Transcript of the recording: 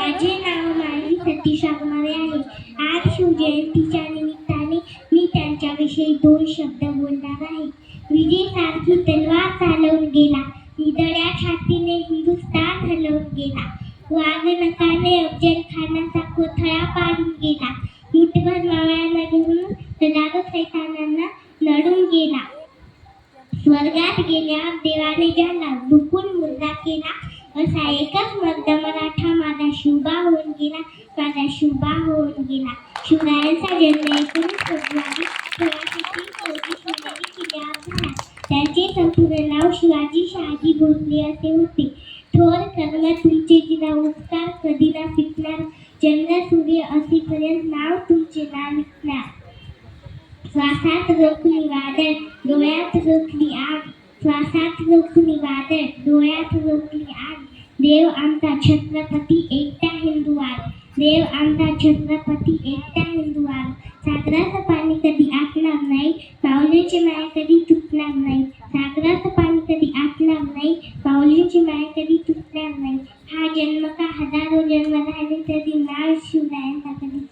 माझे नाव माही सतीश वाघमारे आहे. आज शिवजयंतीच्या निमित्ताने मी त्यांच्याविषयी 2 शब्द बोलणार आहे. विजेसारखी तलवार चालवून गेला, निधड्या छातीने हिंदुस्थान हलवून गेला. वाघनखाने अफजल खानाचा कोथळा पाडून गेला. युद्धभर मावळ्यांना घेऊन हजारो सैतानांना लढून गेला. स्वर्गात गेल्यावर देवाने ज्याला बुकून मुर्दा केला, असा एकच मर्द मराठा माझा शिवबा होऊन गेला, माझा शिवबा होऊन गेला. शिवरायांचा जन्म 19 फेब्रुवारी 1633 रोजी शिवनेरी किल्ल्यावर झाला. त्यांचे संपूर्ण नाव शिवाजी शहाजी भोसले असे होते. थोर कर्म तुमचे जिना उपकार कधी ना फिटणार, चंद्र सूर्य असेपर्यंत नाव तुमचे ना मिटणार. श्वासात रोखली वादळ, डोळ्यात रोखली आग, श्वासात रोखली वादळ, डोळ्यात रोखली आग. देव आमचा छत्रपती एकटा हिंदुवार, देव आमचा छत्रपती एकटा हिंदुवार. सागराचं पाणी कधी आटणार नाही, माऊलींची माया कधी तुटणार नाही. सागराचं पाणी कधी आटणार नाही, माऊलींची माया कधी तुटणार नाही. हा जन्म का हजारो जन्म झाले तरी नाव शिवरायांचा कधी